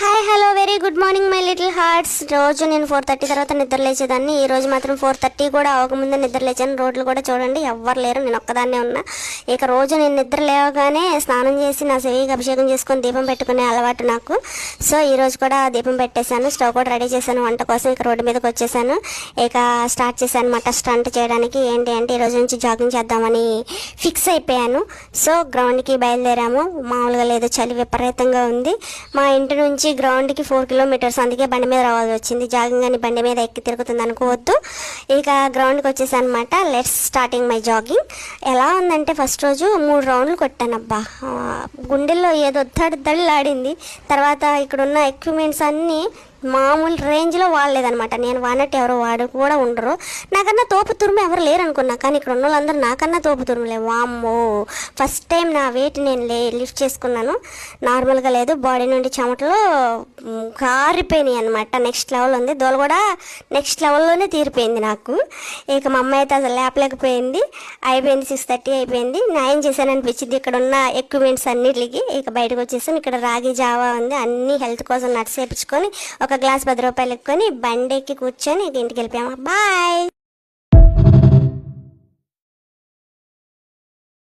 Hi hello very good morning my little hearts. రోజు నేను 4:30 తర్వాత నిద్ర లేచేదాన్ని. ఈ రోజు మాత్రం 4:30 కూడా అవ్వకముందే నిద్ర లేచాను. రోడ్లు కూడా చూడండి, ఎవ్వరు లేరు, నేను ఒక్కదాన్నే ఉన్నా. ఇక రోజు నేను నిద్ర లేవగానే స్నానం చేసి నా చెవికి అభిషేకం చేసుకొని దీపం పెట్టుకునే అలవాటు నాకు. సో ఈ రోజు కూడా దీపం పెట్టేశాను, స్టవ్ కూడా రెడీ చేశాను వంట కోసం. ఇక రోడ్డు మీదకి వచ్చేసాను, ఇక స్టార్ట్ చేశాను అన్నమాట స్టంట్ చేయడానికి. ఏంటి అంటే ఈరోజు నుంచి జాగింగ్ చేద్దామని ఫిక్స్ అయిపోయాను. సో గ్రౌండ్కి బయలుదేరాము. మామూలుగా లేదు, చలి విపరీతంగా ఉంది. మా ఇంటి నుంచి గ్రౌండ్కి 4 కిలోమీటర్స్, అందుకే బండి మీద రావాల్సి వచ్చింది. జాగింగ్ అని బండి మీద ఎక్కి తిరుగుతుంది అనుకోవద్దు. ఇక గ్రౌండ్కి వచ్చేసాను అనమాట. Let's starting my jogging. ఎలా ఉందంటే ఫస్ట్ రోజు 3 రౌండ్లు కొట్టాను. అబ్బా, గుండెల్లో ఏదో దళ్ళాడింది. తర్వాత ఇక్కడున్న ఎక్విప్మెంట్స్ అన్నీ మామూలు రేంజ్లో వాడలేదనమాట. నేను వాడినట్టు ఎవరో వాడు కూడా ఉండరు. నాకన్నా తోపు తురుము ఎవరు లేరు అనుకున్నా, కానీ ఇక్కడ ఉన్న వాళ్ళందరూ నాకన్నా తోపు తురుములే. వామ్మో, ఫస్ట్ టైం నా వెయిట్ నేను లిఫ్ట్ చేసుకున్నాను. నార్మల్గా లేదు, బాడీ నుండి చెమటలు కారిపోయినాయి అనమాట. నెక్స్ట్ లెవెల్ ఉంది. దోల కూడా నెక్స్ట్ లెవెల్లోనే తీరిపోయింది నాకు. ఇక మా అమ్మాయి అయితే అసలు లేపలేకపోయింది. అయిపోయింది, 6:30 అయిపోయింది. న్యాయం చేశాను అనిపించింది ఇక్కడ ఉన్న ఎక్విప్మెంట్స్ అన్నిటికి. ఇక బయటకు వచ్చేసాం. ఇక్కడ రాగి జావా ఉంది, అన్నీ హెల్త్ కోసం నట్స్ వేయించుకొని ఒక గ్లాస్ 10 రూపాయలు ఎక్కుని బండికి కూర్చొని ఇంటికి వెళ్ళిపోయాము. బాయ్.